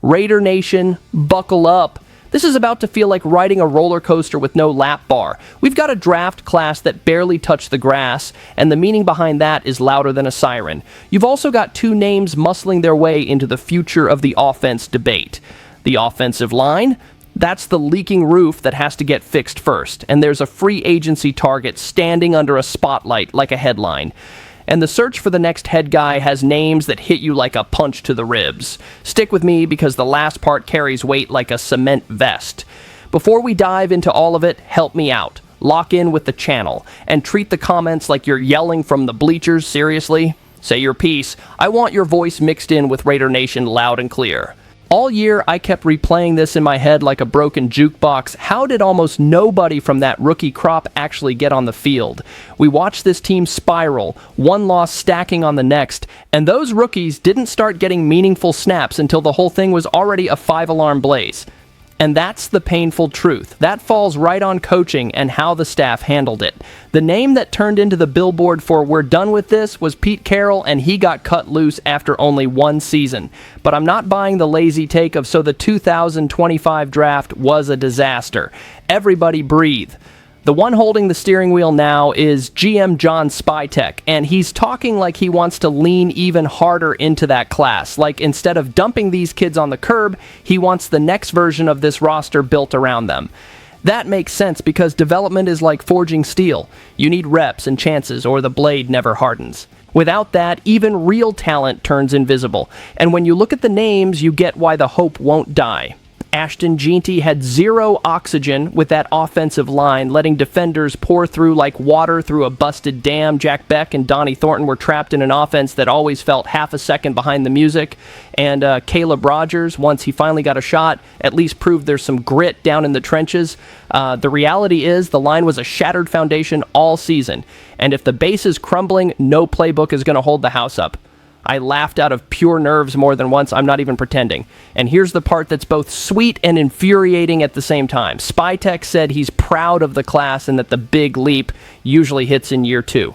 Raider Nation, buckle up. This is about to feel like riding a roller coaster with no lap bar. We've got a draft class that barely touched the grass, and the meaning behind that is louder than a siren. You've also got two names muscling their way into the future of the offense debate. The offensive line, that's the leaking roof that has to get fixed first, and there's a free agency target standing under a spotlight like a headline. And the search for the next head guy has names that hit you like a punch to the ribs. Stick with me because the last part carries weight like a cement vest. Before we dive into all of it, help me out. Lock in with the channel and treat the comments like you're yelling from the bleachers. Seriously? Say your piece. I want your voice mixed in with Raider Nation loud and clear. All year, I kept replaying this in my head like a broken jukebox. How did almost nobody from that rookie crop actually get on the field? We watched this team spiral, one loss stacking on the next, and those rookies didn't start getting meaningful snaps until the whole thing was already a five-alarm blaze. And that's the painful truth. That falls right on coaching and how the staff handled it. The name that turned into the billboard for "we're done with this" was Pete Carroll, and he got cut loose after only one season. But I'm not buying the lazy take of "so the 2025 draft was a disaster." Everybody breathe. The one holding the steering wheel now is GM John Spytek, and he's talking like he wants to lean even harder into that class. Like, instead of dumping these kids on the curb, he wants the next version of this roster built around them. That makes sense because development is like forging steel. You need reps and chances or the blade never hardens. Without that, even real talent turns invisible. And when you look at the names, you get why the hope won't die. Ashton Jeanty had zero oxygen with that offensive line, letting defenders pour through like water through a busted dam. Jack Beck and Donnie Thornton were trapped in an offense that always felt half a second behind the music. And Caleb Rogers, once he finally got a shot, at least proved there's some grit down in the trenches. The reality is the line was a shattered foundation all season. And if the base is crumbling, no playbook is going to hold the house up. I laughed out of pure nerves more than once. I'm not even pretending. And here's the part that's both sweet and infuriating at the same time. Spytek said he's proud of the class and that the big leap usually hits in year 2.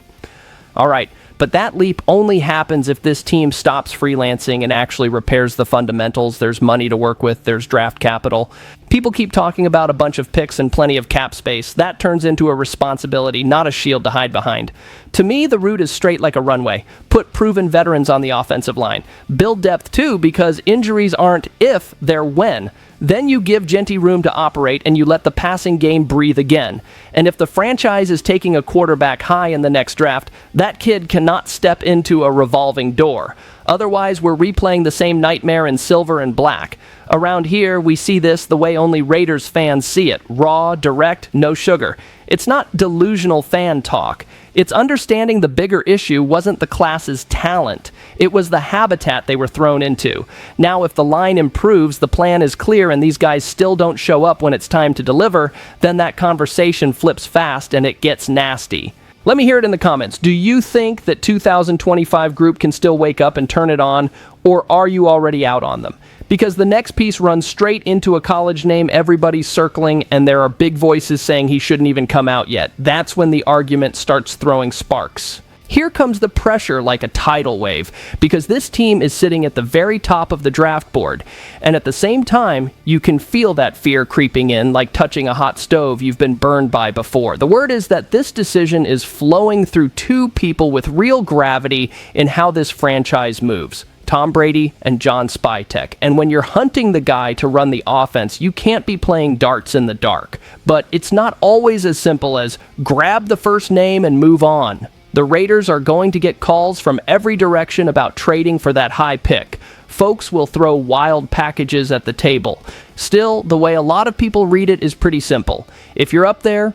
All right, but that leap only happens if this team stops freelancing and actually repairs the fundamentals. There's money to work with. There's draft capital. People keep talking about a bunch of picks and plenty of cap space. That turns into a responsibility, not a shield to hide behind. To me, the route is straight like a runway. Put proven veterans on the offensive line. Build depth too, because injuries aren't if, they're when. Then you give Jeanty room to operate and you let the passing game breathe again. And if the franchise is taking a quarterback high in the next draft, that kid cannot step into a revolving door. Otherwise, we're replaying the same nightmare in silver and black. Around here, we see this the way only Raiders fans see it. Raw, direct, no sugar. It's not delusional fan talk. It's understanding the bigger issue wasn't the class's talent. It was the habitat they were thrown into. Now, if the line improves, the plan is clear, and these guys still don't show up when it's time to deliver, then that conversation flips fast and it gets nasty. Let me hear it in the comments. Do you think that 2025 group can still wake up and turn it on, or are you already out on them? Because the next piece runs straight into a college name everybody's circling, and there are big voices saying he shouldn't even come out yet. That's when the argument starts throwing sparks. Here comes the pressure like a tidal wave, because this team is sitting at the very top of the draft board, and at the same time, you can feel that fear creeping in like touching a hot stove you've been burned by before. The word is that this decision is flowing through two people with real gravity in how this franchise moves. Tom Brady and John Spytek. And when you're hunting the guy to run the offense, you can't be playing darts in the dark. But it's not always as simple as grab the first name and move on. The Raiders are going to get calls from every direction about trading for that high pick. Folks will throw wild packages at the table. Still, the way a lot of people read it is pretty simple. If you're up there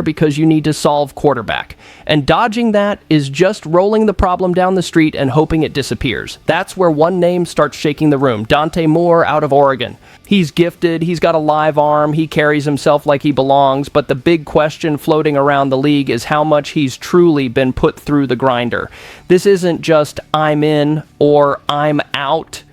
because you need to solve quarterback. And dodging that is just rolling the problem down the street and hoping it disappears. That's where one name starts shaking the room. Dante Moore out of Oregon. He's gifted, he's got a live arm, he carries himself like he belongs, but the big question floating around the league is how much he's truly been put through the grinder. This isn't just I'm in or I'm out.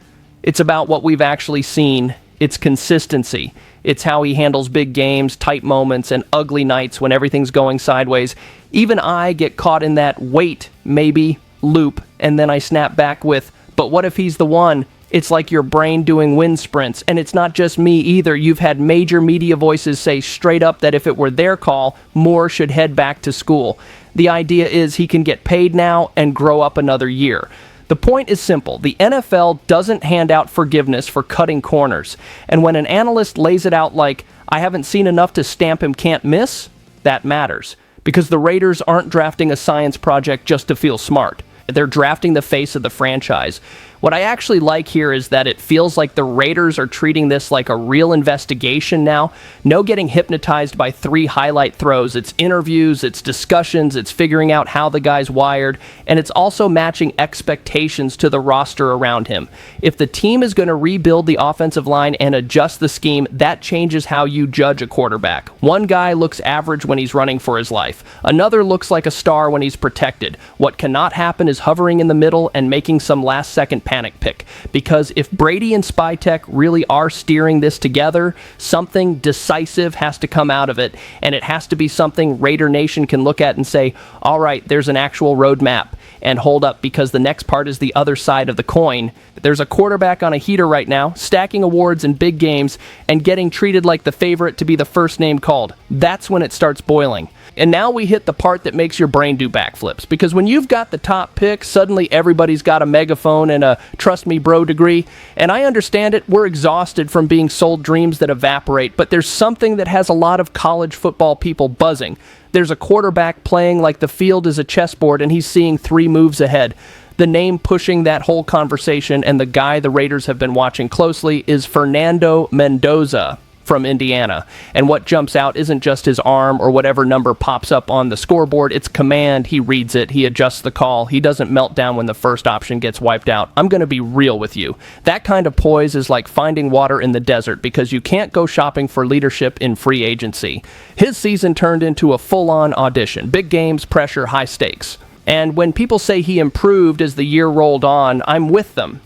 It's about what we've actually seen. It's consistency. It's how he handles big games, tight moments, and ugly nights when everything's going sideways. Even I get caught in that wait, maybe loop, and then I snap back with, but what if he's the one? It's like your brain doing wind sprints, and it's not just me either. You've had major media voices say straight up that if it were their call, Moore should head back to school. The idea is he can get paid now and grow up another year. The point is simple. The NFL doesn't hand out forgiveness for cutting corners. And when an analyst lays it out like, I haven't seen enough to stamp him can't miss, that matters. Because the Raiders aren't drafting a science project just to feel smart. They're drafting the face of the franchise. What I actually like here is that it feels like the Raiders are treating this like a real investigation now. No getting hypnotized by 3 highlight throws. It's interviews, it's discussions, it's figuring out how the guy's wired, and it's also matching expectations to the roster around him. If the team is going to rebuild the offensive line and adjust the scheme, that changes how you judge a quarterback. One guy looks average when he's running for his life. Another looks like a star when he's protected. What cannot happen is hovering in the middle and making some last-second panic pick, because if Brady and Spytek really are steering this together, something decisive has to come out of it, and it has to be something Raider Nation can look at and say, all right, there's an actual roadmap, and hold up, because the next part is the other side of the coin. There's a quarterback on a heater right now, stacking awards in big games, and getting treated like the favorite to be the first name called. That's when it starts boiling. And now we hit the part that makes your brain do backflips. Because when you've got the top pick, suddenly everybody's got a megaphone and a trust me bro degree. And I understand it, we're exhausted from being sold dreams that evaporate. But there's something that has a lot of college football people buzzing. There's a quarterback playing like the field is a chessboard and he's seeing 3 moves ahead. The name pushing that whole conversation and the guy the Raiders have been watching closely is Fernando Mendoza from Indiana. And what jumps out isn't just his arm or whatever number pops up on the scoreboard. It's command. He reads it. He adjusts the call. He doesn't melt down when the first option gets wiped out. I'm going to be real with you. That kind of poise is like finding water in the desert, because you can't go shopping for leadership in free agency. His season turned into a full-on audition. Big games, pressure, high stakes. And when people say he improved as the year rolled on, I'm with them.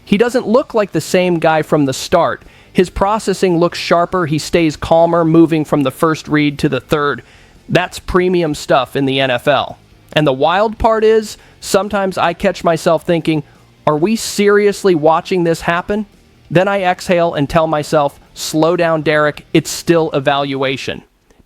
He doesn't look like the same guy from the start. His processing looks sharper, he stays calmer, moving from the first read to the third. That's premium stuff in the NFL. And the wild part is, sometimes I catch myself thinking, are we seriously watching this happen? Then I exhale and tell myself, slow down, Derek, it's still evaluation.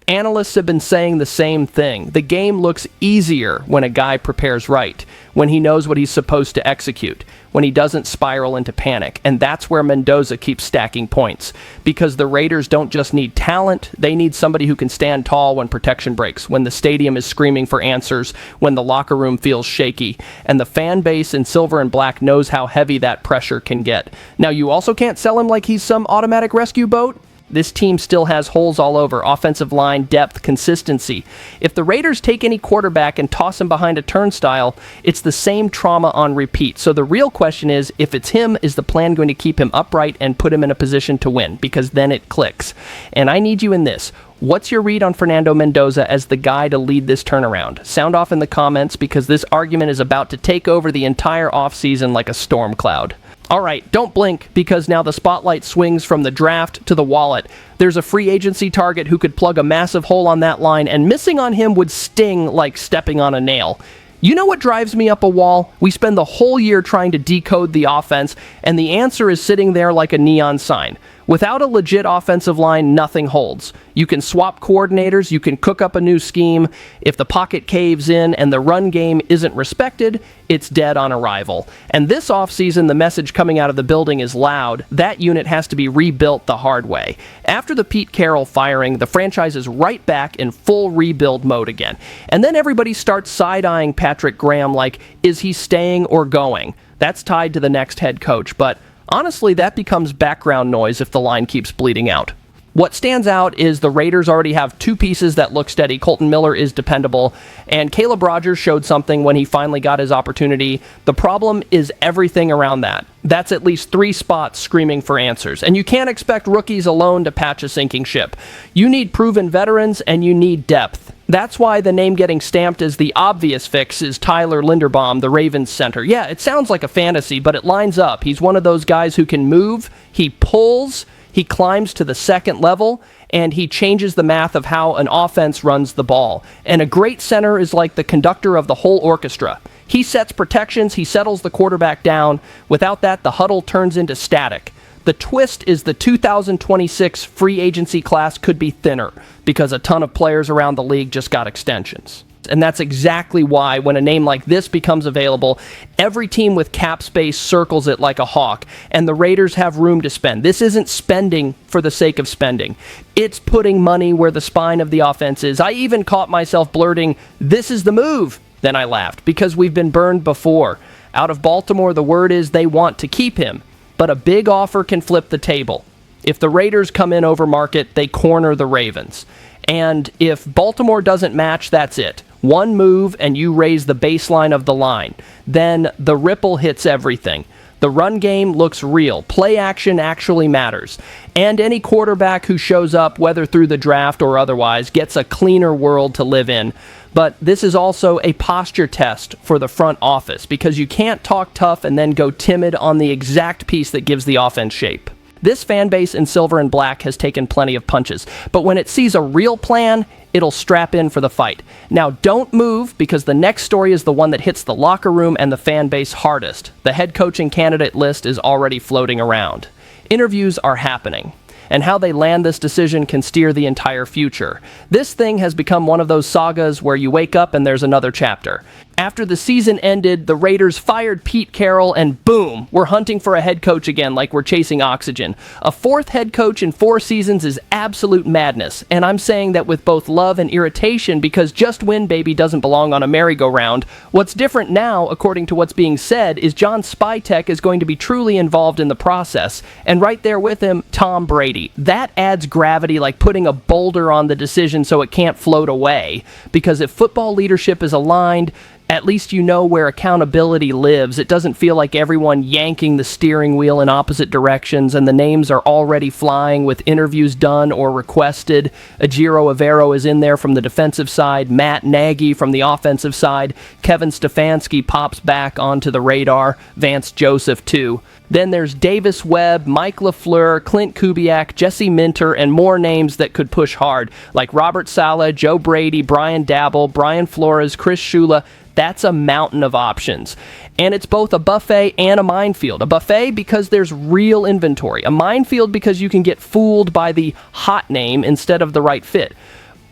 Analysts have been saying the same thing. The game looks easier when a guy prepares right, when he knows what he's supposed to execute, when he doesn't spiral into panic. And that's where Mendoza keeps stacking points, because the Raiders don't just need talent, they need somebody who can stand tall when protection breaks, when the stadium is screaming for answers, when the locker room feels shaky. And the fan base in silver and black knows how heavy that pressure can get. Now, you also can't sell him like he's some automatic rescue boat. This team still has holes all over: offensive line, depth, consistency. If the Raiders take any quarterback and toss him behind a turnstile, it's the same trauma on repeat. So the real question is, if it's him, is the plan going to keep him upright and put him in a position to win? Because then it clicks. And I need you in this. What's your read on Fernando Mendoza as the guy to lead this turnaround? Sound off in the comments, because this argument is about to take over the entire offseason like a storm cloud. All right, don't blink, because now the spotlight swings from the draft to the wallet. There's a free agency target who could plug a massive hole on that line, and missing on him would sting like stepping on a nail. You know what drives me up a wall? We spend the whole year trying to decode the offense, and the answer is sitting there like a neon sign. Without a legit offensive line, nothing holds. You can swap coordinators, you can cook up a new scheme. If the pocket caves in and the run game isn't respected, it's dead on arrival. And this offseason, the message coming out of the building is loud. That unit has to be rebuilt the hard way. After the Pete Carroll firing, the franchise is right back in full rebuild mode again. And then everybody starts side-eyeing Patrick Graham like, is he staying or going? That's tied to the next head coach, but honestly, that becomes background noise if the line keeps bleeding out. What stands out is the Raiders already have 2 pieces that look steady. Colton Miller is dependable, and Caleb Rogers showed something when he finally got his opportunity. The problem is everything around that. That's at least 3 spots screaming for answers, and you can't expect rookies alone to patch a sinking ship. You need proven veterans, and you need depth. That's why the name getting stamped as the obvious fix is Tyler Linderbaum, the Ravens center. Yeah, it sounds like a fantasy, but it lines up. He's one of those guys who can move, he pulls, he climbs to the second level, and he changes the math of how an offense runs the ball. And a great center is like the conductor of the whole orchestra. He sets protections, he settles the quarterback down. Without that, the huddle turns into static. The twist is the 2026 free agency class could be thinner because a ton of players around the league just got extensions. And that's exactly why, when a name like this becomes available, every team with cap space circles it like a hawk, and the Raiders have room to spend. This isn't spending for the sake of spending. It's putting money where the spine of the offense is. I even caught myself blurting, "This is the move." Then I laughed, because we've been burned before. Out of Baltimore, the word is they want to keep him, but a big offer can flip the table. If the Raiders come in over market, they corner the Ravens. And if Baltimore doesn't match, that's it. One move and you raise the baseline of the line. Then the ripple hits everything. The run game looks real. Play action actually matters. And any quarterback who shows up, whether through the draft or otherwise, gets a cleaner world to live in. But this is also a posture test for the front office, because you can't talk tough and then go timid on the exact piece that gives the offense shape. This fan base in silver and black has taken plenty of punches, but when it sees a real plan, it'll strap in for the fight. Now, don't move, because the next story is the one that hits the locker room and the fan base hardest. The head coaching candidate list is already floating around. Interviews are happening, and how they land this decision can steer the entire future. This thing has become one of those sagas where you wake up and there's another chapter. After the season ended, the Raiders fired Pete Carroll, and boom, we're hunting for a head coach again like we're chasing oxygen. A fourth head coach in 4 seasons is absolute madness, and I'm saying that with both love and irritation, because just win, baby, doesn't belong on a merry-go-round. What's different now, according to what's being said, is John Spytek is going to be truly involved in the process, and right there with him, Tom Brady. That adds gravity, like putting a boulder on the decision so it can't float away, because if football leadership is aligned, at least you know where accountability lives. It doesn't feel like everyone yanking the steering wheel in opposite directions, and the names are already flying with interviews done or requested. Ejiro Evero is in there from the defensive side, Matt Nagy from the offensive side, Kevin Stefanski pops back onto the radar, Vance Joseph too. Then there's Davis Webb, Mike LaFleur, Clint Kubiak, Jesse Minter, and more names that could push hard, like Robert Saleh, Joe Brady, Brian Dabble, Brian Flores, Chris Shula. That's a mountain of options. And it's both a buffet and a minefield. A buffet because there's real inventory. A minefield because you can get fooled by the hot name instead of the right fit.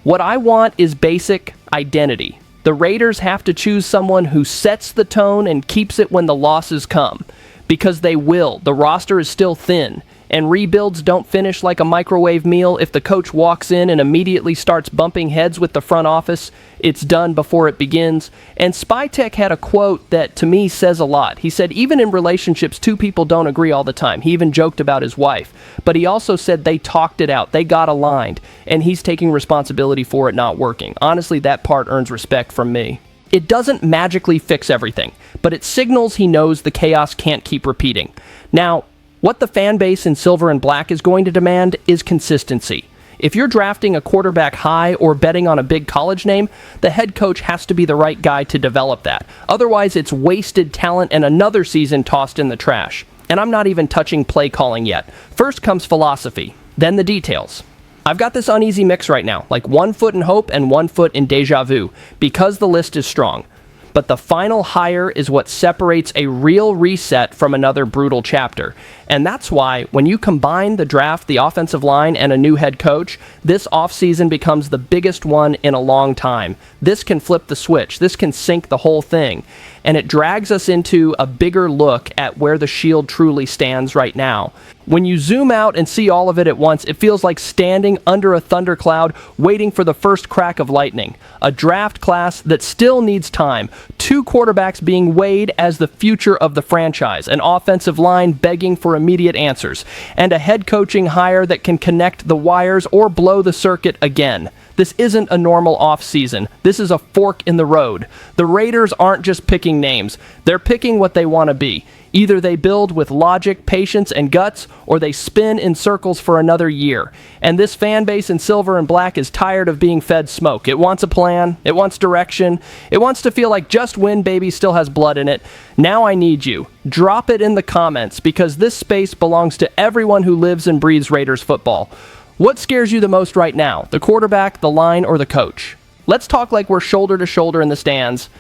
What I want is basic identity. The Raiders have to choose someone who sets the tone and keeps it when the losses come. Because they will. The roster is still thin. And rebuilds don't finish like a microwave meal. If the coach walks in and immediately starts bumping heads with the front office, it's done before it begins. And Spytek had a quote that to me says a lot. He said, even in relationships, 2 people don't agree all the time. He even joked about his wife. But he also said they talked it out. They got aligned. And he's taking responsibility for it not working. Honestly, that part earns respect from me. It doesn't magically fix everything, but it signals he knows the chaos can't keep repeating. Now, what the fan base in silver and black is going to demand is consistency. If you're drafting a quarterback high or betting on a big college name, the head coach has to be the right guy to develop that. Otherwise, it's wasted talent and another season tossed in the trash. And I'm not even touching play calling yet. First comes philosophy, then the details. I've got this uneasy mix right now, like 1 foot in hope and 1 foot in deja vu, because the list is strong. But the final hire is what separates a real reset from another brutal chapter. And that's why, when you combine the draft, the offensive line, and a new head coach, this offseason becomes the biggest one in a long time. This can flip the switch. This can sink the whole thing. And it drags us into a bigger look at where the Shield truly stands right now. When you zoom out and see all of it at once, it feels like standing under a thundercloud waiting for the first crack of lightning. A draft class that still needs time. 2 quarterbacks being weighed as the future of the franchise. An offensive line begging for immediate answers. And a head coaching hire that can connect the wires or blow the circuit again. This isn't a normal offseason. This is a fork in the road. The Raiders aren't just picking names. They're picking what they want to be. Either they build with logic, patience, and guts, or they spin in circles for another year. And this fan base in silver and black is tired of being fed smoke. It wants a plan. It wants direction. It wants to feel like just win, baby, still has blood in it. Now I need you. Drop it in the comments, because this space belongs to everyone who lives and breathes Raiders football. What scares you the most right now? The quarterback, the line, or the coach? Let's talk like we're shoulder to shoulder in the stands.